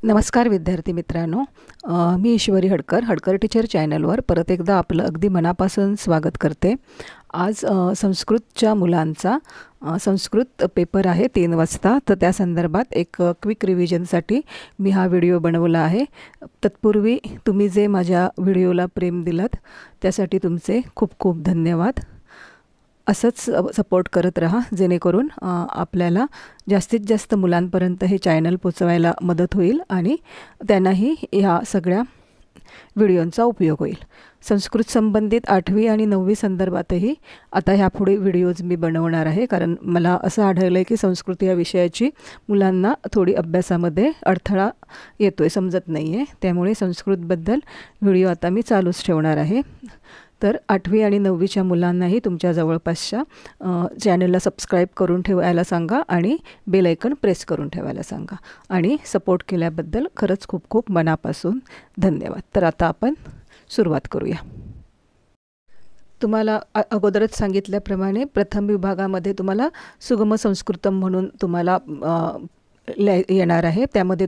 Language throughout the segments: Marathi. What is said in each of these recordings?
नमस्कार विद्यार्थी मित्रांनो, मी ईश्वरी हडकर टीचर चॅनलवर परत एकदा आपलं अगदी मनापासून स्वागत करते। आज संस्कृतच्या मुलांचा संस्कृत पेपर आहे 3 वाजता, तर त्या संदर्भात एक क्विक रिव्हिजनसाठी मी हा व्हिडिओ बनवला आहे। तत्पूर्वी तुम्ही जे माझ्या व्हिडिओला प्रेम दिलात त्यासाठी तुमचे खूप खूप धन्यवाद। असंच सपोर्ट करत रहा, जेणेकरून आपल्याला जास्तीत जास्त मुलांपर्यंत हे चॅनल पोहोचवायला मदत होईल आणि त्यांनाही ह्या सगळ्या व्हिडिओंचा उपयोग होईल। संस्कृत संबंधित 8वी आणि 9वी संदर्भातही आता ह्यापुढे व्हिडिओज मी बनवणार आहे, कारण मला असं आढळलं आहे की संस्कृत या विषयाची मुलांना थोडी अभ्यासामध्ये अडथळा येतोय, समजत नाही आहे। त्यामुळे संस्कृतबद्दल व्हिडिओ आता मी चालूच ठेवणार आहे। तर 8वी आणि 9वीच्या मुलांनाही तुमच्या जवळपासच्या चॅनलला सबस्क्राईब करून ठेवायला सांगा आणि बेल आयकॉन प्रेस करून ठेवायला सांगा। आणि सपोर्ट केल्याबद्दल खरंच खूप खूप मनापासून धन्यवाद। तर आता आपण सुरुवात करूया। तुम्हाला अगोदरच सांगितल्याप्रमाणे प्रथम विभागामध्ये तुम्हाला सुगम संस्कृतम म्हणून तुम्हाला येणार आहे। त्यामध्ये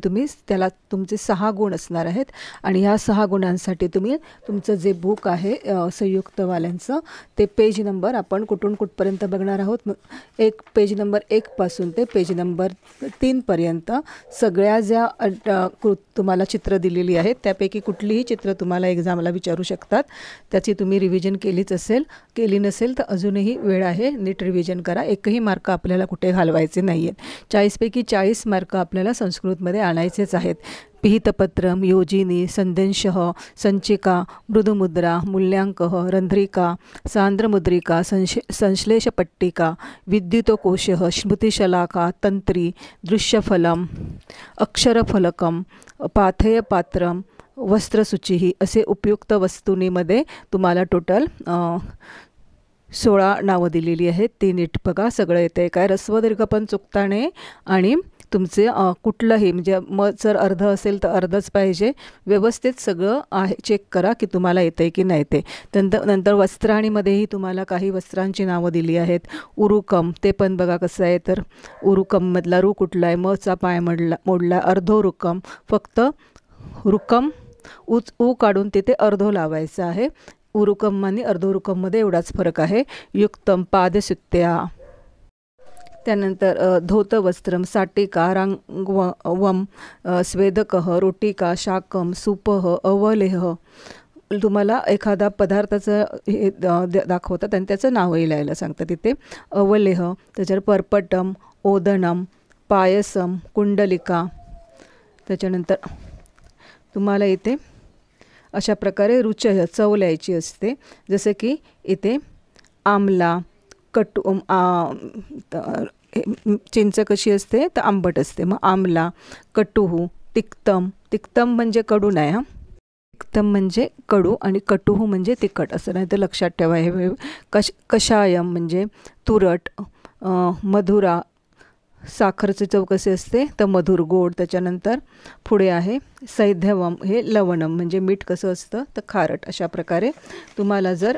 त्याला तुमचे 6 गुण असणार आहेत आणि ह्या 6 गुणांसाठी तुम्ही तुमचं जे बुक आहे संयुक्तवाल्यांचं ते पेज नंबर आपण कुठून कुठपर्यंत बघणार आहोत। एक पेज नंबर 1 पासून ते पेज नंबर 3 पर्यंत सगळ्या ज्या तुम्हाला चित्र दिलेली आहेत त्यापैकी कुठलीही चित्र तुम्हाला एक्झामला विचारू शकतात। त्याची तुम्ही रिव्हिजन केली नसेल तर अजूनही वेळ आहे, नीट रिव्हिजन करा। एकही मार्क आपल्याला कुठे घालवायचे नाही आहेत। 40 पैकी 40 मार्क आपल्याला संस्कृतमध्ये आणायचेच आहेत। पिहितपत्रम, योजिनी, संदेशः, संचिका, मृदुमुद्रा, मूल्यांकः, रंध्रिका, सांद्रमुद्रिका, संश्लेषपट्टिका, विद्युतकोशः, स्मृतिशलाका, तंत्री, दृश्यफलम, अक्षरफलकम, पाथेयपात्रम, वस्त्रसूची असे उपयुक्त वस्तूंमध्ये तुम्हाला टोटल 16 नावं दिलेली आहेत। ती नीट बघा, सगळं येते काय, ऱ्हस्व दीर्घ पण चुकता नये आणि तुमचे कुठलंही म्हणजे जर अर्ध असेल तर अर्धच पाहिजे, व्यवस्थित सगळं आहे चेक करा की तुम्हाला येते की नाही ते। नंतर वस्त्राणीमध्येही तुम्हाला काही वस्त्रांची नावं दिली आहेत। उरुकम ते पण बघा कसं आहे, तर उरुकममधला रू कुठला आहे, मचा पाय मोडला, अर्धो रुकम, फक्त रुकम ऊ काढून तिथे अर्धो लावायचं आहे। उरुकम आणि अर्धोरुकममध्ये एवढाच फरक आहे। युक्तम पादस्युत्या, त्यानंतर धोतवस्त्रम, साटिका, रांगवम, स्वेदकः, रोटिका, शाकम, सूपः, अवलेह। तुम्हाला एखादा पदार्थाचं हे दाखवतात आणि त्याचं नावही लिहायला सांगतात तिथे। अवलेह, त्याच्यावर पर्पटम, ओदनम, पायसम, कुंडलिका। त्याच्यानंतर तुम्हाला इथे अशा प्रकारे रुचय चव लिहायची असते, जसे की इथे आमला, चिंच कशी असते तर आंबट असते, मग आमला, कटुहू, तिक्तम म्हणजे कडू नाही हा, तिक्तम म्हणजे कडू आणि कटुहू म्हणजे तिखट असं, नाही तर लक्षात ठेवा हे। कषायम म्हणजे तुरट, मधुरा, साखरची चव कशी असते तर मधुर गोड। त्याच्यानंतर पुढे आहे सैध्यवम, हे लवणम म्हणजे मीठ कसं असतं तर खारट। अशा प्रकारे तुम्हाला जर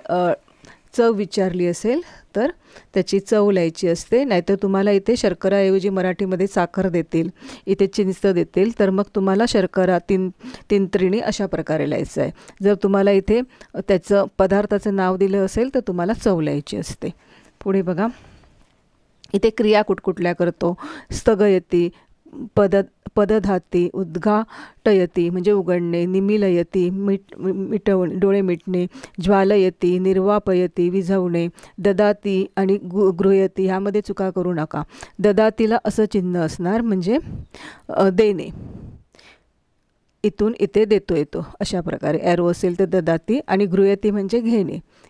चव विचारली असेल तर त्याची चव लिहायची असते, नाहीतर तुम्हाला इथे शर्कराऐवजी मराठीमध्ये साखर देतील, इथे चिंच देतील, तर मग तुम्हाला शर्करा तिंत्रिणी अशा प्रकारे लिहायचं आहे। जर तुम्हाला इथे त्याचं पदार्थाचं नाव दिलं असेल तर तुम्हाला चव लिहायची असते। पुढे बघा, इथे क्रिया कुठकुठल्या करतो, स्थगयती, पदधाती, उद्घाटयती म्हणजे उघडणे, निमीलयती मिटवणे डोळे मिटणे, ज्वालयती, निर्वापयती विझवणे, ददाती आणि गृह्यती ह्यामध्ये चुका करू नका। ददातीला असं चिन्ह असणार म्हणजे देणे, इथून इथे देतो येतो अशा प्रकारे ॲरो असेल तर ददाती, आणि गृह्यती म्हणजे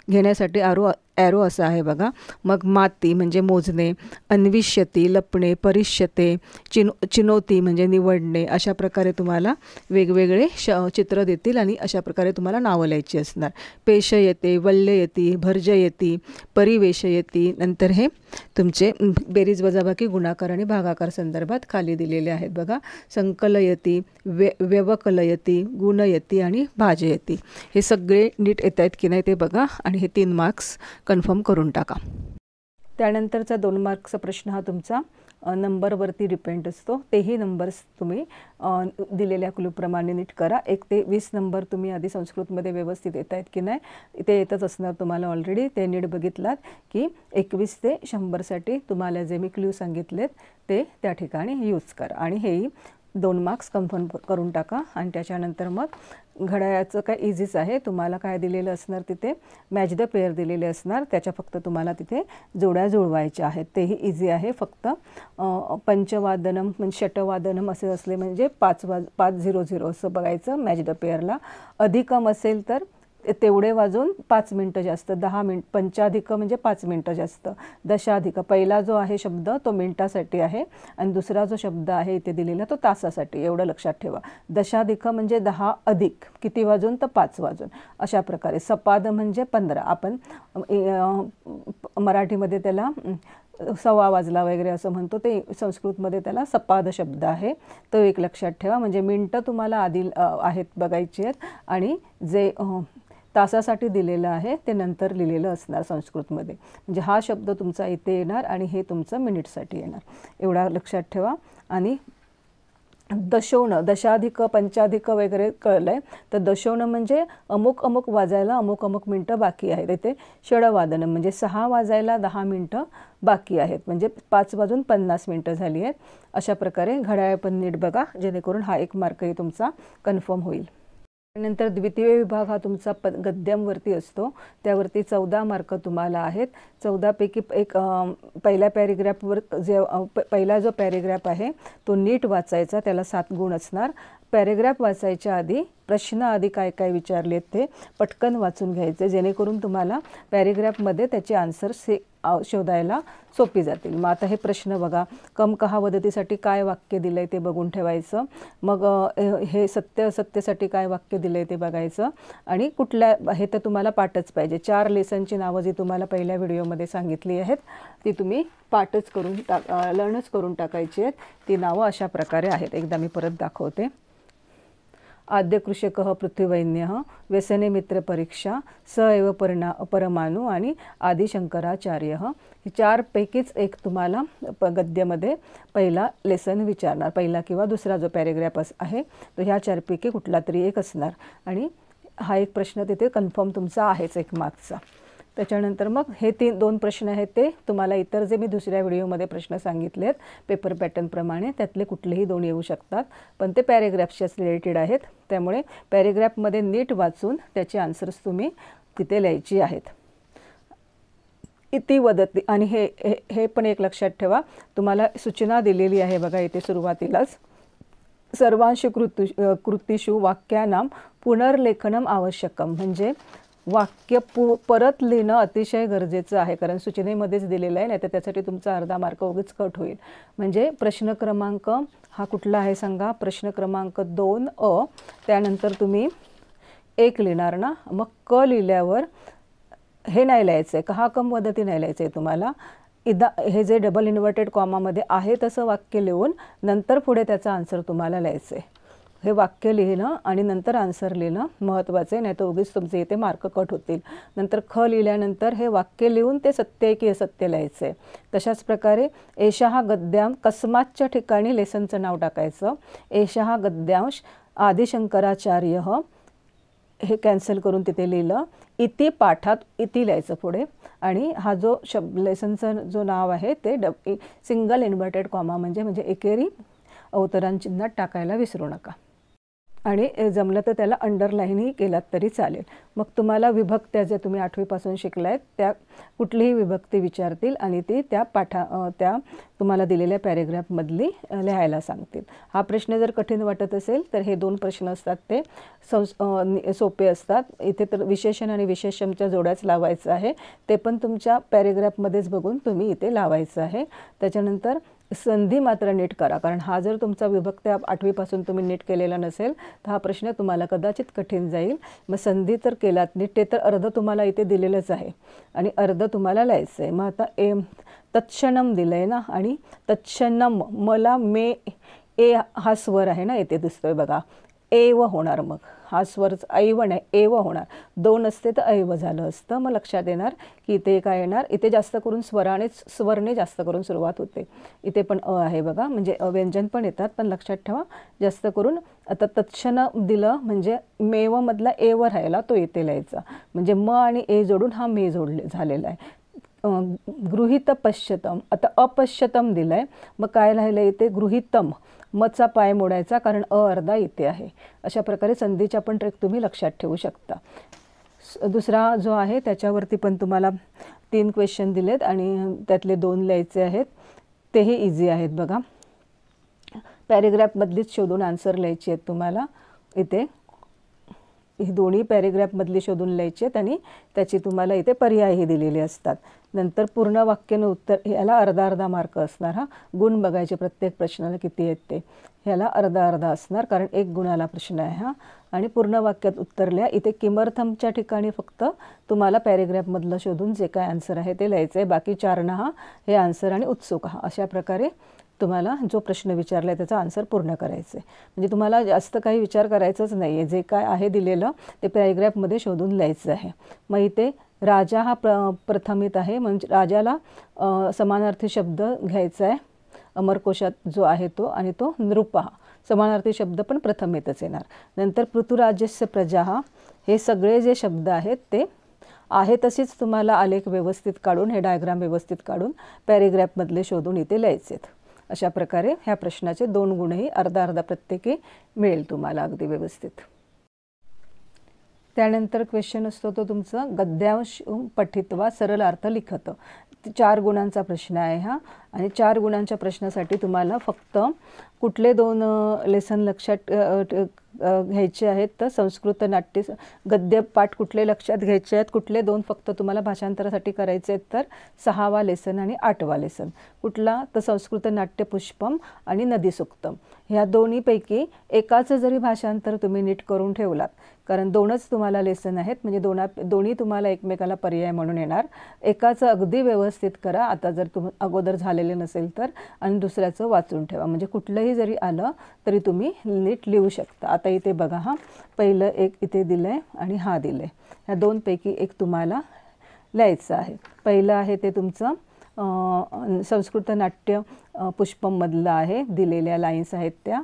घेण्यासाठी ॲरो असा आहे बघा। मग माती म्हणजे मोजणे, अन्विष्यती लपणे, परिष्यते, चिनोती म्हणजे निवडणे। अशा प्रकारे तुम्हाला वेगवेगळे चित्र देतील आणि अशा प्रकारे तुम्हाला नावं लिहायची असणार। पेशयते, वल्ययती, भर्जयती, परिवेशयती। नंतर हे तुमचे बेरीज वजाबाकी, गुणाकार आणि भागाकार संदर्भात खाली दिलेले आहेत बघा। संकलयती, व्यवकलयती, गुणयती आणि भाजयती। हे सगळे नीट येत आहेत की नाही ते बघा आणि हे 3 मार्क्स कन्फर्म करून टाका। त्यानंतरचा 2 मार्क्सचा प्रश्न हा तुमचा नंबरवरती डिपेंड असतो, तेही नंबर्स तुम्ही दिलेल्या क्लूप्रमाणे नीट करा. 1 ते 20 नंबर तुम्ही आधी संस्कृतमध्ये व्यवस्थित येत आहेत की नाही, ते येतच असणार तुम्हाला ऑलरेडी. ते नीट बघितलात की 21 ते 100साठी तुम्हाला जे मी क्ल्यू सांगितलेत ते त्या ठिकाणी यूज करा. आणि हेही 2 मार्क्स कन्फर्म करून टाका. आणि त्याच्यानंतर मग घड्याळाचं काय इझीच आहे, तुम्हाला काय दिलेलं असणार तिथे मॅच द पेअर दिलेले असणार, त्याच्या फक्त तुम्हाला तिथे जोड्या जुळवायच्या आहेत, तेही इझी आहे. फक्त पंचवादनम म्हणजे षटवादनम असे असले म्हणजे 5-0-0 असं बघायचं मॅच द पेअरला. अधिकम असेल तर तेवढे वाजून 5 मिनटं जास्त, 10 मिनिट. पंचाधिक म्हणजे 5 मिनटं जास्त. दशाधिक पहिला जो आहे शब्द तो मिनटासाठी आहे आणि दुसरा जो शब्द आहे इथे दिलेला तो तासासाठी, एवढं लक्षात ठेवा. दशाधिक म्हणजे 10 अधिक किती वाजून तर 5 वाजून. अशा प्रकारे सपाद म्हणजे 15, आपण मराठीमध्ये त्याला 1:15 वाजला वगैरे असं म्हणतो, ते संस्कृतमध्ये त्याला सपाद शब्द आहे, तो एक लक्षात ठेवा. म्हणजे मिनटं तुम्हाला आधी आहेत बघायची आहेत आणि जे तासासाठी दिलेलं आहे ते नंतर लिहिलेलं असणार संस्कृतमध्ये. म्हणजे हा शब्द तुमचा इथे येणार आणि हे तुमचं मिनिटसाठी येणार, एवढा लक्षात ठेवा. आणि दशोनं, दशाधिक पंचाधिक वगैरे कळलं आहे, तर दशोनं म्हणजे अमुक अमुक वाजायला अमुक अमुक मिनटं बाकी आहेत. इथे षडवादनं म्हणजे 6 वाजायला 10 मिनटं बाकी आहेत, म्हणजे 5 वाजून 50 मिनटं झाली आहेत. अशा प्रकारे घड्याळ पण नीट बघा, जेणेकरून हा 1 मार्कही तुमचा कन्फर्म होईल. नंतर द्वितीय विभाग हा तुमचा गद्यांवरती असतो, त्यावरती 14 मार्क तुम्हाला आहेत. 14पैकी एक पहिल्या पॅरेग्राफवर जे पहिला जो पॅरेग्राफ आहे तो नीट वाचायचा, त्याला 7 गुण असणार. पॅरेग्राफ वाचायच्या आधी प्रश्न आधी काय काय विचारलेत ते पटकन वाचून घ्यायचे, जेणेकरून तुम्हाला पॅरेग्राफमध्ये त्याचे आन्सर्स शोधायला सोपी जातील. मग आता हे प्रश्न बघा. कम कहा वदतीसाठी काय वाक्य दिलं आहे ते बघून ठेवायचं. मग हे सत्य असत्यसाठी काय वाक्य दिलं आहे ते बघायचं. आणि कुठल्या, हे तर तुम्हाला पाठच पाहिजे. 4 लेसनची नावं जी तुम्हाला पहिल्या व्हिडिओमध्ये सांगितली आहेत ती तुम्ही पाठच करून लर्नच करून टाकायची आहेत. ती नावं अशा प्रकारे आहेत, एकदा मी परत दाखवते. आद्य कृषकः पृथ्वीवैन्यः, व्यसने मित्र परीक्षा, स एव परमाणु आणि आदि शंकराचार्यः. ही 4पैकीच एक तुम्हाला गद्यामध्ये पहिला लेसन विचारणार, पहिला किंवा दुसरा जो पॅरेग्राफ आहे तो ह्या 4पैकी कुठला तरी एक असणार. आणि हा एक प्रश्न तिथे कन्फर्म तुमचा आहेच 1 मार्कचा. त्याच्यानंतर मग हे 2 प्रश्न आहेत ते तुम्हाला इतर जे मी दुसऱ्या व्हिडिओमध्ये प्रश्न सांगितले आहेत पेपर पॅटर्नप्रमाणे त्यातले कुठलेही 2 येऊ शकतात, पण ते पॅरेग्राफच्याच रिलेटेड आहेत. त्यामुळे पॅरेग्राफमध्ये नीट वाचून त्याचे आन्सर्स तुम्ही तिथे लिहायची आहेत. इति वदती. आणि हे पण एक लक्षात ठेवा, तुम्हाला सूचना दिलेली आहे बघा इथे सुरुवातीलाच. सर्वांशु कृतीषु वाक्यानां पुनर्लेखनम आवश्यकम, म्हणजे वाक्य परत लिहिणं अतिशय गरजेचं आहे, कारण सूचनेमध्येच दिलेलं आहे, नाही तर त्यासाठी तुमचा अर्धा मार्क उगीच कट होईल. म्हणजे प्रश्न क्रमांक हा कुठला आहे सांगा, प्रश्न क्रमांक 2 त्यानंतर तुम्ही 1 लिहिणार ना, मग क लिहिल्यावर हे नाही लिहायचं आहे, कहा कम वदती नाही लिहायचं आहे तुम्हाला. हे जे डबल इन्व्हर्टेड कॉमामध्ये आहे तसं वाक्य लिहून नंतर पुढे त्याचा आन्सर तुम्हाला लिहायचं आहे. हे वाक्य लिहिणं आणि नंतर आन्सर लिहिणं महत्त्वाचं आहे, नाही तर उगीच तुमचे इथे मार्क कट होतील. नंतर ख लिहिल्यानंतर हे वाक्य लिहून ते सत्य आहे की असत्य लिहायचं आहे. तशाच प्रकारे एषः गद्यां कस्मातच्या ठिकाणी लेसनचं नाव टाकायचं. एषः गद्यांश आदिशंकराचार्य, हे कॅन्सल करून तिथे लिहिलं. इति पाठात इति लिहायचं पुढे. आणि हा जो लेसनचं जो नाव आहे ते सिंगल इन्व्हर्टेड कॉमा म्हणजे एकेरी अवतरणचिन्हात टाकायला विसरू नका. आणि जमलं तर त्याला अंडरलाईनही केलात तरी चालेल. मग तुम्हाला विभक्त्या ज्या तुम्ही 8वीपासून शिकलायत त्या कुठलीही विभक्ती विचारतील आणि ती त्या तुम्हाला दिलेल्या पॅरेग्राफमधली लिहायला सांगतील. हा प्रश्न जर कठीण वाटत असेल तर हे 2 प्रश्न असतात ते सोपे असतात. इथे तर विशेषण आणि विशेषणच्या जोड्याच लावायचं आहे, ते पण तुमच्या पॅरेग्राफमध्येच बघून तुम्ही इथे लावायचं आहे. त्याच्यानंतर संधी मात्र नीट करा, कारण हा जर तुमचा विभक्त्या 8वीपासून तुम्ही नीट केलेला नसेल तर हा प्रश्न तुम्हाला कदाचित कठीण जाईल. मग संधी तर केलात नीट, ते तर अर्ध तुम्हाला इथे दिलेलंच आहे आणि अर्ध तुम्हाला लिहायचं आहे. मग आता तत्क्षणम दिलं आहे ना, आणि तत्क्षणम मला मे ए हा स्वर आहे ना इथे दिसतोय बघा, एव होणार, मग हा स्वर ऐव नाही एव होणार, 2 असते तर ऐव झालं असतं. मग लक्षात येणार की इथे काय येणार, इथे जास्त करून स्वरने जास्त करून सुरुवात होते. इथे पण अ आहे बघा, म्हणजे व्यंजन पण येतात, पण लक्षात ठेवा जास्त करून आता तत्क्षण दिलं म्हणजे मेव मधला एव राहिला तो इथे लिहायचा, म्हणजे म आणि ए जोडून हा मे झालेला आहे. गृहीत पश्यतम, आता अपश्यतम दिलंय, मग काय राहिलं इथे गृहीतम, मचा पाय मोडायचा कारण अर्धा इथे आहे. अशा प्रकारे संधीच्या पण ट्रिक तुम्ही लक्षात ठेवू शकता. दुसरा जो आहे त्याच्यावरती पण तुम्हाला 3 क्वेश्चन दिलेत आणि त्यातले 2 लिहायचे आहेत, तेही इझी आहेत बघा. पॅरेग्राफमधलीच शोधून आन्सर लिहायची आहेत तुम्हाला. इथे ही दोन्ही पॅरेग्राफमधली शोधून लिहायची आहेत आणि त्याची तुम्हाला इथे पर्यायही दिलेले असतात. नंतर पूर्ण वाक्यानं उत्तर, ह्याला अर्धा मार्क असणार. हा गुण बघायचे प्रत्येक प्रश्नाला किती आहेत ते, ह्याला अर्धा असणार कारण 1 गुणाला प्रश्न आहे हा. आणि पूर्ण वाक्यात उत्तर लिहा. इथे किमर्थमच्या ठिकाणी फक्त तुम्हाला पॅरेग्राफमधलं शोधून जे काय आन्सर आहे ते लिहायचं आहे. बाकी 4 हा हे आन्सर आणि उत्सुक हा, अशा प्रकारे तुम्हाला जो प्रश्न विचारला आहे त्याचा आन्सर पूर्ण करायचं आहे. म्हणजे तुम्हाला जास्त काही विचार करायचंच नाही आहे, जे काय आहे दिलेलं ते पॅरेग्राफमध्ये शोधून लिहायचं आहे. मग इथे राजा हा प्रथमित आहे, म्हणजे राजाला समानार्थी शब्द घ्यायचा आहे अमरकोशात जो आहे तो, आणि तो नृप हा समानार्थी शब्द पण प्रथमितच येणार. नंतर पृथुराजस्य प्रजा, हे सगळे जे शब्द आहेत ते आहे तशीच तुम्हाला आलेख व्यवस्थित काढून, हे डायग्राम व्यवस्थित काढून पॅरेग्राफमधले शोधून इथे लिहायचे आहेत. अशा प्रकारे ह्या प्रश्नाचे 2 गुणही अर्धा प्रत्येकी मिळेल तुम्हाला अगदी व्यवस्थित. त्यानंतर क्वेश्चन असतो तो तुमचा गद्यांश पठित्वा सरलार्थ लिखत. 4 गुणांचा प्रश्न आहे हा, आणि 4 गुणांच्या प्रश्नासाठी तुम्हाला फक्त कुठले 2 लेसन लक्षात घ्यायचे आहेत, तर संस्कृत नाट्य गद्य पाठ कुठले लक्षात घ्यायचे आहेत, कुठले 2 फक्त तुम्हाला भाषांतरासाठी करायचे आहेत, तर 6वा लेसन आणि 8वा लेसन. कुठला, तर संस्कृत नाट्य पुष्पम आणि नदीसुक्तम. ह्या दोन्हीपैकी एकाचं जरी भाषांतर तुम्ही नीट करून ठेवलात, कारण 2च तुम्हाला लेसन आहेत, म्हणजे दोन्ही तुम्हाला एकमेकाला पर्याय म्हणून येणार. एकाचं अगदी व्यवस्थित करा आता जर अगोदर झालेले नसेल तर, आणि दुसऱ्याचं वाचून ठेवा, म्हणजे कुठलंही जरी आलं तरी तुम्ही नीट लिहू शकता. आता इथे बघा, हा पहिलं एक इथे दिलं आहे आणि हा दिलं आहे, ह्या 2 पैकी एक तुम्हाला लिहायचं आहे. पहिलं आहे ते तुमचं संस्कृत नाट्य पुष्पममधलं आहे, दिलेल्या लाईन्स आहेत त्या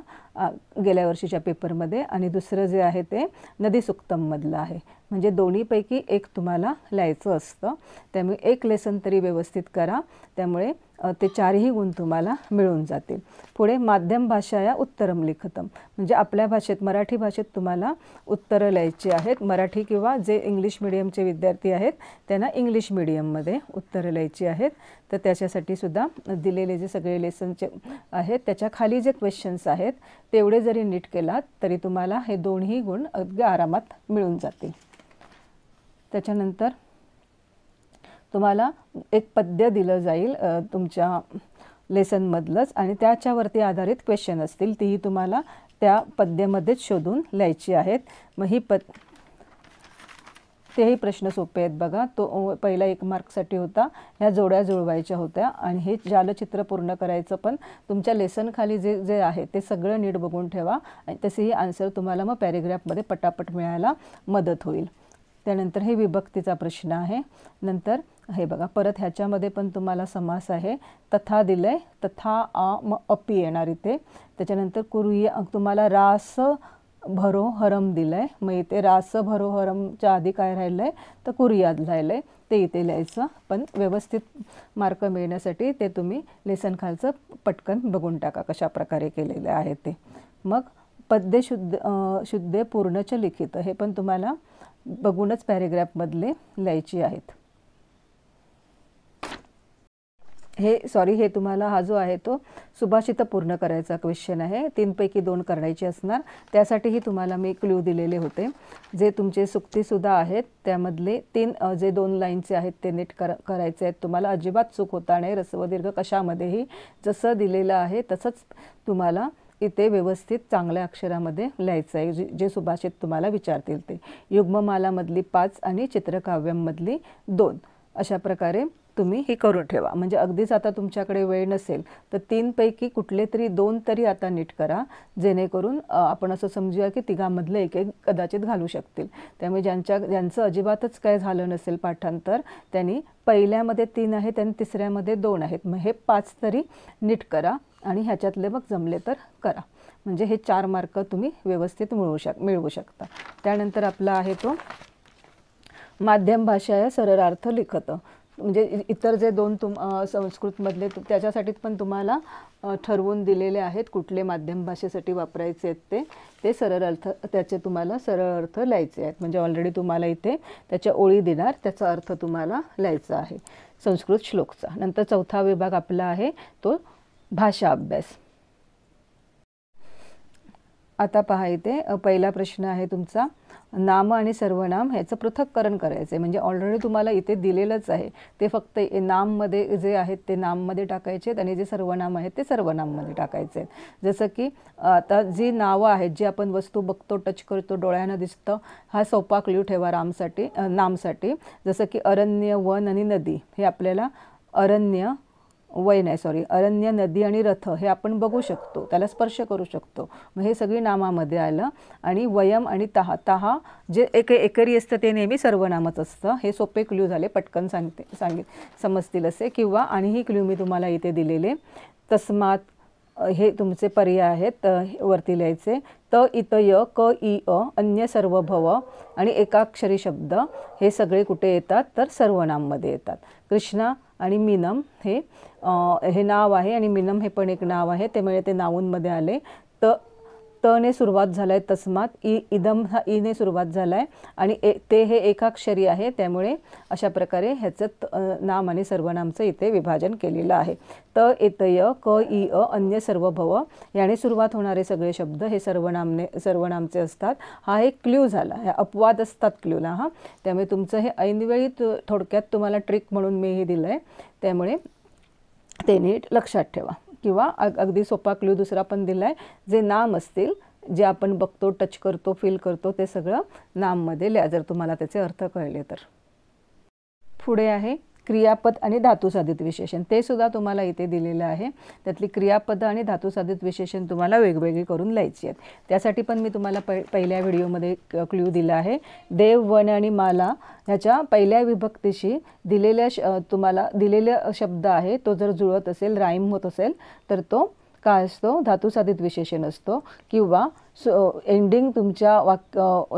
गेल्या वर्षीच्या पेपरमध्ये, आणि दुसरं जे आहे ते नदीसुक्तममधलं आहे. म्हणजे दोन्हीपैकी एक तुम्हाला लिहायचं असतं, त्यामुळे एक लेसन तरी व्यवस्थित करा, त्यामुळे ते 4ही गुण तुम्हाला मिळून जातील. पुढे माध्यम भाषा या उत्तरम लिखतम, म्हणजे आपल्या भाषेत मराठी भाषेत तुम्हाला उत्तरं लिहायची आहेत. मराठी किंवा जे इंग्लिश मिडियमचे विद्यार्थी आहेत त्यांना इंग्लिश मिडियममध्ये उत्तरं लिहायची आहेत. तर त्याच्यासाठी सुद्धा दिलेले जे सगळे लेसनचे आहेत त्याच्या खाली जे क्वेश्चन्स आहेत तेवढे जरी नीट केलात तरी तुम्हाला हे 2ही गुण अगदी आरामात मिळून जातील. त्याच्यानंतर तुम्हाला एक पद्य दिलं जाईल तुमच्या लेसनमधलंच, आणि त्याच्यावरती आधारित क्वेश्चन असतील, तीही तुम्हाला त्या पद्यामध्येच शोधून लिहायची आहेत. मग ही तेही प्रश्न सोपे आहेत बघा. तो पहिला 1 मार्कसाठी होता, ह्या जोड्या जुळवायच्या होत्या, आणि हे जालचित्र पूर्ण करायचं पण तुमच्या लेसन खाली जे जे आहे ते सगळं नीट बघून ठेवा, आणि तसेही आन्सर तुम्हाला मग पॅरेग्राफमध्ये पटापट मिळायला मदत होईल. त्यानंतर हे विभक्तीचा प्रश्न आहे. नंतर हे बघा, परत ह्याच्यामध्ये पण तुम्हाला समास आहे, तथा दिलंय, तथा आ मग अपी येणार इथे. त्याच्यानंतर कुरुया तुम्हाला रास भरो हरम दिलंय, मग इथे रास भरो हरमच्या आधी काय राहिलं आहे तर कुरियाद राहिलं आहे, ते इथे लिहायचं. पण व्यवस्थित मार्क मिळण्यासाठी ते तुम्ही लेसन खालचं पटकन बघून टाका कशा प्रकारे केलेलं आहे ते. मग पद्य शुद्धे पूर्णच लिखित, हे पण तुम्हाला बघूनच पॅरेग्राफमधले लिहायची आहेत. हे तुम्हाला हा जो आहे तो सुभाषित पूर्ण करायचा क्वेश्चन आहे. 3 पैकी 2 करायचे असणार. त्यासाठीही तुम्हाला मी क्लू दिलेले होते. जे तुमचे सुक्तीसुद्धा आहेत त्यामधले 3 जे 2 लाईनचे आहेत ते नीट करायचे आहेत तुम्हाला. अजिबात चूक होता नाही. ऱ्हस्व दीर्घ कशामध्येही जसं दिलेलं आहे तसंच तुम्हाला इथे व्यवस्थित चांगल्या अक्षरामध्ये लिहायचं आहे. जे सुभाषित तुम्हाला विचारतील ते. युग्ममालामधली 5 आणि चित्रकाव्यांमधली 2 अशा प्रकारे तुम्ही हे करून ठेवा. म्हणजे अगदीच आता तुमच्याकडे वेळ नसेल तर 3 पैकी कुठले तरी 2 तरी आता नीट करा, जेणेकरून आपण असं समजूया की तिघांमधलं एक एक कदाचित घालू शकतील. त्यामुळे ज्यांचं अजिबातच काय झालं नसेल पाठांतर, त्यांनी पहिल्यामध्ये 3 आहेत आणि तिसऱ्यामध्ये 2 आहेत, मग हे 5 तरी नीट करा आणि ह्याच्यातले मग जमले तर करा. म्हणजे हे 4 मार्क तुम्ही व्यवस्थित मिळवू शकता. त्यानंतर आपला आहे तो माध्यम भाषाया सरलार्थ लिखत. म्हणजे इतर जे 2 संस्कृतमधले त्याच्यासाठी पण तुम्हाला ठरवून दिलेले आहेत कुठले माध्यम भाषेसाठी वापरायचे आहेत ते सरळ अर्थ, त्याचे तुम्हाला सरळ अर्थ लिहायचे आहेत. म्हणजे ऑलरेडी तुम्हाला इथे त्याच्या ओळी देणार, त्याचा अर्थ तुम्हाला लिहायचा आहे संस्कृत श्लोकचा. नंतर चौथा विभाग आपला आहे तो भाषा अभ्यास. आता पहा इथे पहिला प्रश्न आहे तुमचा, नाम आणि सर्वनाम ह्याचं पृथक्करण करायचं आहे. म्हणजे ऑलरेडी तुम्हाला इथे दिलेलंच आहे, ते फक्त नाममध्ये जे आहेत ते नाममध्ये टाकायचे आहेत आणि जे सर्वनाम आहेत ते सर्वनाममध्ये टाकायचे आहेत. जसं की आता जी नावं आहेत, जी आपण वस्तू बघतो, टच करतो, डोळ्यानं दिसतं, हा सोपा क्ल्यू ठेवा नामसाठी. जसं की अरण्य, वन आणि नदी, हे आपल्याला अरण्य, नदी आणि रथ हे आपण बघू शकतो, त्याला स्पर्श करू शकतो. मग हे सगळी नामामध्ये आलं. आणि वयम आणि तहा जे एकरी असतं ते नेहमी सर्वनामच असतं. हे सोपे क्ल्यू झाले, पटकन समजतील असे. किंवा आणि ही क्ल्यू मी तुम्हाला इथे दिलेले. तस्मात हे तुमचे पर्याय आहेत, वरती लिहायचे. त इत य क इ अ अन्य सर्व भव आणि एकाक्षरी शब्द हे सगळे कुठे येतात तर सर्वनाममध्ये येतात. कृष्णा आणि मीनम हे नाव आहे आणि मीनम हे पण एक नाव आहे, त्यामुळे ते नाऊनमध्ये आले. तने सुरुवात झालाय तस्मात, इदम हा ईने सुरुवात झालाय आणि ते हे एकाक्षरी आहे, त्यामुळे अशा प्रकारे ह्याचं नाम आणि सर्वनामचं इथे विभाजन केलेलं आहे. त एतय क इ अ अन्य सर्व भव याने सुरुवात होणारे सगळे शब्द हे सर्वनामचे असतात. हा एक क्ल्यू झाला, ह्या अपवाद असतात क्ल्यूला. हा त्यामुळे तुमचं हे ऐनवेळी थोडक्यात तुम्हाला ट्रिक म्हणून मी हे दिलं आहे, त्यामुळे ते नीट लक्षात ठेवा. किंवा अगदी सोपा क्ल्यू दुसरा पण दिला आहे, जे नाम असतील, जे आपण बघतो, टच करतो, फील करतो, ते सगळं नाममध्ये लिहा, जर तुम्हाला त्याचे अर्थ कळले तर. पुढे आहे क्रियापद आणि धातुसाधित विशेषण, ते सुद्धा तुम्हाला इथे दिलेलं आहे. त्यातली क्रियापद आणि धातुसाधित विशेषण तुम्हाला वेगवेगळी करून लिहायची आहेत. त्यासाठी पण मी तुम्हाला पहिल्या व्हिडिओमध्ये क्ल्यू दिला आहे. देव, वन आणि माला ह्याच्या पहिल्या विभक्तीशी तुम्हाला दिलेला शब्द आहे, तो जर जुळत असेल, राईम होत असेल, तर तो काय असतो, धातुसाधित विशेषण असतो. किंवा एंडिंग तुमच्या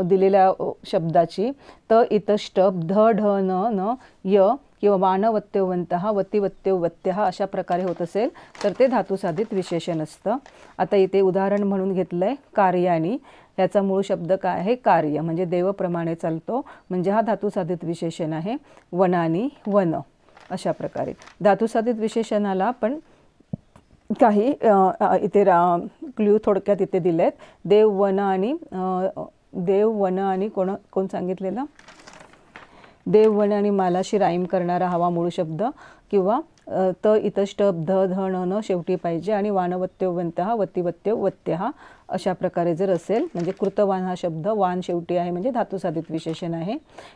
दिलेल्या शब्दाची त इतष्ट ध ढ न य किंवा वानवत्यवंतः वतिवत्यवत्यः अशा प्रकारे होत असेल तर ते धातुसाधित विशेषण असतं. आता इथे उदाहरण म्हणून घेतलं आहे कार्यानी, याचा मूळ शब्द काय आहे, कार्य, म्हणजे देवप्रमाणे चालतो, म्हणजे हा धातुसाधित विशेषण आहे. वनानी, वन, अशा प्रकारे धातुसाधित विशेषणाला पण काही इथे क्ल्यू थोडक्यात इथे दिले आहेत. देव, वन आणि कोण सांगितलेलं, देव, वन आणि मालाशी राईम करणारा हवा मूळ शब्द. किंवा त इतष्ट ध ध न शेवटी पाहिजे आणि वानवत्यवंतः वतिवत्यवत्यः अशा प्रकारे जर असेल, म्हणजे कृतवान हा शब्द वान शेवटी आहे, म्हणजे धातुसाधित विशेषण आहे.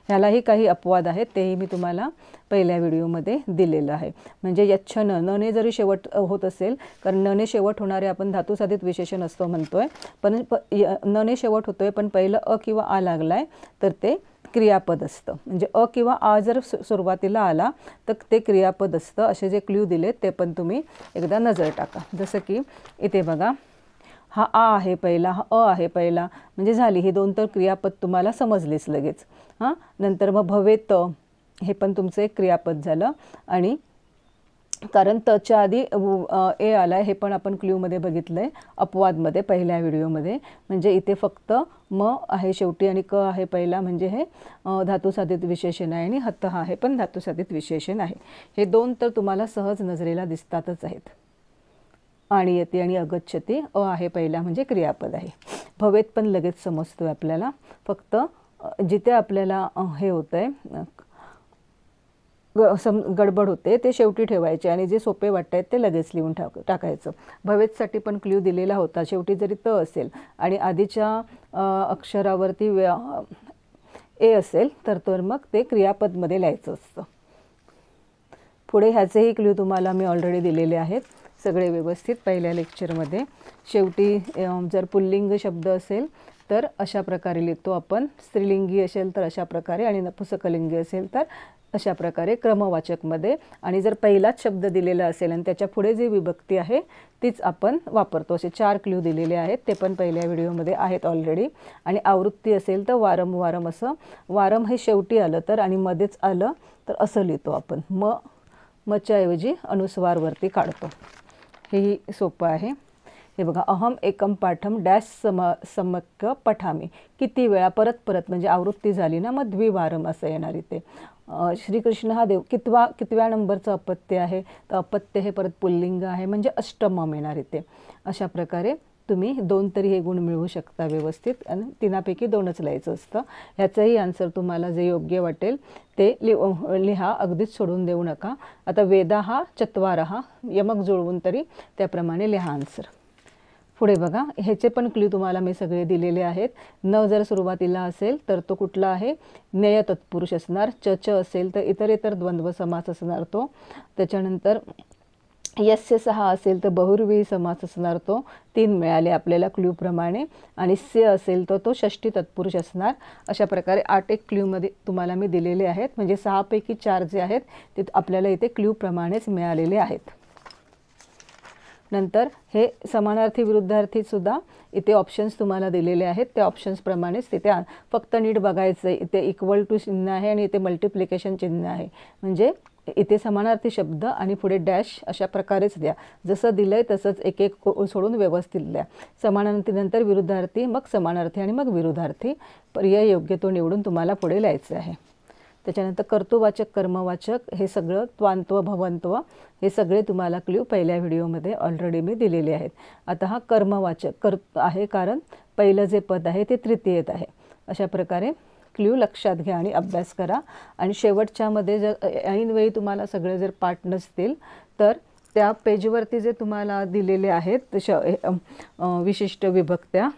ह्यालाही काही अपवाद आहेत, तेही मी तुम्हाला पहिल्या व्हिडिओमध्ये दिलेलं आहे. म्हणजे यच्छ नने जरी शेवट होत असेल, कारण नने शेवट होणारे आपण धातुसाधित विशेषण असतो म्हणतोय, पण नने शेवट होतोय पण पहिलं अ किंवा आ लागलाय तर ते क्रियापद असतं. म्हणजे अ किंवा आ जर सुरुवातीला आला तर ते क्रियापद असतं. असे जे क्ल्यू दिलेत ते पण तुम्ही एकदा नजर टाका. जसं की इथे बघा, हा आ आहे पहिला, हा अ आहे पहिला, म्हणजे झाली ही 2 तर क्रियापद तुम्हाला समजलीच लगेच. नंतर मग भवेत, हे पण तुमचं एक क्रियापद झालं. आणि कारण तच्या आधी ए आला आहे, हे पण आपण क्ल्यूमध्ये बघितलं आहे, अपवादमध्ये पहिल्या व्हिडिओमध्ये. म्हणजे इथे फक्त म आहे शेवटी आणि क आहे पहिला, म्हणजे हे धातुसाधित विशेषण आहे. आणि हत्त हा हे पण धातुसाधित विशेषण आहे. हे 2 तर तुम्हाला सहज नजरेला दिसतातच आहेत. आणि येते आणि अगच्छती, अ आहे पहिला, म्हणजे क्रियापद आहे. भवेत पण लगेच समजतोय आपल्याला, फक्त जिथे आपल्याला हे होतं आहे गडबड होते ते शेवटी ठेवायचे आणि जे सोपे वाटतात ते लगेच लिहून टाकायचं. भवेतसाठी पण क्ल्यू दिलेला होता, शेवटी जरी त असेल आणि आधीच्या अक्षरावरती ए असेल तर मग ते क्रियापदमध्ये लिहायचं असतं. पुढे ह्याचेही क्ल्यू तुम्हाला मी ऑलरेडी दिलेले आहेत सगळे व्यवस्थित पहिल्या लेक्चरमध्ये. शेवटी जर पुल्लिंग शब्द असेल तर अशा प्रकारे लिहितो आपण, स्त्रीलिंगी असेल तर अशा प्रकारे, आणि नपुंसकलिंगी असेल तर अशा प्रकारे क्रमवाचकमध्ये. आणि जर पहिलाच शब्द दिलेला असेल आणि त्याच्या पुढे जी विभक्ती आहे तीच आपण वापरतो. असे 4 क्ल्यू दिलेले आहेत, ते पण पहिल्या व्हिडिओमध्ये आहेत ऑलरेडी. आणि आवृत्ती असेल तर वारम वारम असं, वारम हे शेवटी आलं तर आणि मध्येच आलं तर असं लिहितो आपण. मच्या ऐवजी अनुस्वारवरती काढतो. हेही सोपं आहे. हे बघा, अहम एकम पाठम डॅश सम्यक पठामी. किती वेळा, परत परत म्हणजे आवृत्ती झाली ना, मग द्विवारम असं येणार इथे. श्रीकृष्ण हा देव कितव्या नंबरचं अपत्य आहे, तर अपत्य हे परत पुल्लिंग आहे म्हणजे अष्टमम येणार इथे. अशा प्रकारे तुम्ही 2 तरी हे गुण मिळवू शकता व्यवस्थित, आणि 3पैकी 2च लिहायचं असतं. ह्याचंही आन्सर तुम्हाला जे योग्य वाटेल ते लिहा, अगदीच सोडून देऊ नका. आता वेदा चत्वारः यमक जुळवून तरी त्याप्रमाणे लिहा आन्सर. पुढे बघा, ह्याचे पण क्ल्यू तुम्हाला मी सगळे दिलेले आहेत. न जर सुरुवातीला असेल तर तो कुठला आहे, नेय तत्पुरुष असणार. च असेल तर इतरेतर द्वंद्व समास असणार तो. त्याच्यानंतर यस्य सहा असेल तर बहुर्वी समास असणार तो. 3 मिळाले आपल्याला क्ल्यूप्रमाणे. आणि स्य असेल तर तो षष्ठी तत्पुरुष असणार. अशा प्रकारे 8 क्ल्यूमध्ये तुम्हाला मी दिलेले आहेत, म्हणजे 6पैकी 4 जे आहेत ते आपल्याला इथे क्ल्यूप्रमाणेच मिळालेले आहेत. नंतर हे समानार्थी विरुद्धार्थीसुद्धा इथे ऑप्शन्स तुम्हाला दिलेले आहेत, त्या ऑप्शन्सप्रमाणेच तिथे फक्त नीट बघायचं आहे. इथे इक्वल टू चिन्ह आहे आणि इथे मल्टिप्लिकेशन चिन्ह आहे, म्हणजे इथे समानार्थी शब्द आणि पुढे डॅश अशा प्रकारेच द्या. जसं दिलं आहे तसंच एक एक सोडून व्यवस्थित द्या. समानार्थीनंतर विरुद्धार्थी, मग समानार्थी आणि मग विरुद्धार्थी, पर्याय योग्य तो निवडून तुम्हाला पुढे लिहायचं आहे. त्याच्यानंतर कर्तृवाचक, कर्मवाचक हे सगळं, त्वांत्व, भवंत्व हे सगळे तुम्हाला क्ल्यू पहिल्या व्हिडिओमध्ये ऑलरेडी मी दिलेले आहेत. आता हा कर्मवाचक आहे, कारण पहिलं जे पद आहे ते तृतीयेत आहे. अशा प्रकारे क्ल्यू लक्षात घ्या आणि अभ्यास करा. आणि शेवटच्यामध्ये जर ऐनवेळी तुम्हाला सगळे जर पाठ नसतील तर त्या पेजवरती जे तुम्हाला दिलेले आहेत विशिष्ट विभक्त्या,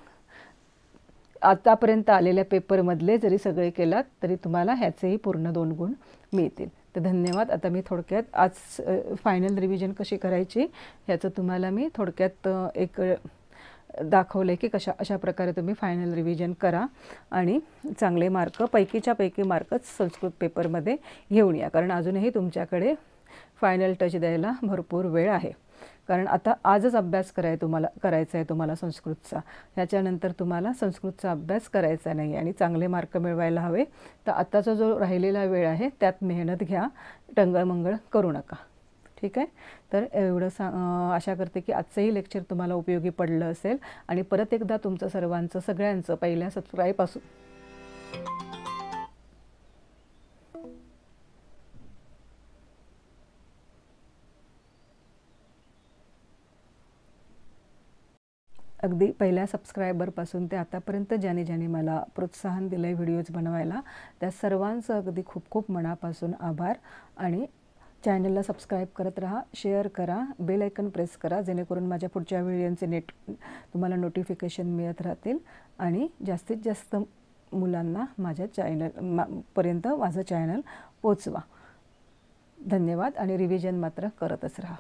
आतापर्यंत आलेल्या पेपरमधले जरी सगळे केलात तरी तुम्हाला ह्याचेही पूर्ण 2 गुण मिळतील. तर धन्यवाद. आता मी थोडक्यात आज फायनल रिव्हिजन कशी करायची ह्याचं तुम्हाला मी थोडक्यात एक दाखवलं आहे की अशा प्रकारे तुम्ही फायनल रिव्हिजन करा आणि चांगले मार्क, पैकीच्या पैकी मार्कच संस्कृत पेपरमध्ये घेऊन या. कारण अजूनही तुमच्याकडे फायनल टच द्यायला भरपूर वेळ आहे. कारण आता आजच अभ्यास करायचा आहे तुम्हाला संस्कृतचा. ह्याच्यानंतर तुम्हाला संस्कृतचा अभ्यास करायचा नाही आणि चांगले मार्क मिळवायला हवे. तर आत्ताचा जो राहिलेला वेळ आहे त्यात मेहनत घ्या, टंगळमंगळ करू नका. ठीक आहे. तर एवढं आशा करते की आजचंही लेक्चर तुम्हाला उपयोगी पडलं असेल. आणि परत एकदा तुमचं सर्वांचं, सगळ्यांचं पहिल्या सबस्क्राईबपासून अगदी पहिल्या सबस्क्रायबरपासून ते आतापर्यंत ज्याने मला प्रोत्साहन दिलं आहे व्हिडिओज बनवायला, त्या सर्वांचं अगदी खूप खूप मनापासून आभार. आणि चॅनलला सबस्क्राईब करत राहा, शेअर करा, बेल आयकन प्रेस करा, जेणेकरून माझ्या पुढच्या व्हिडिओचे तुम्हाला नोटिफिकेशन मिळत राहतील आणि जास्तीत जास्त मुलांना माझ्या पर्यंत माझं चॅनल पोचवा. धन्यवाद. आणि रिव्हिजन मात्र करतच राहा.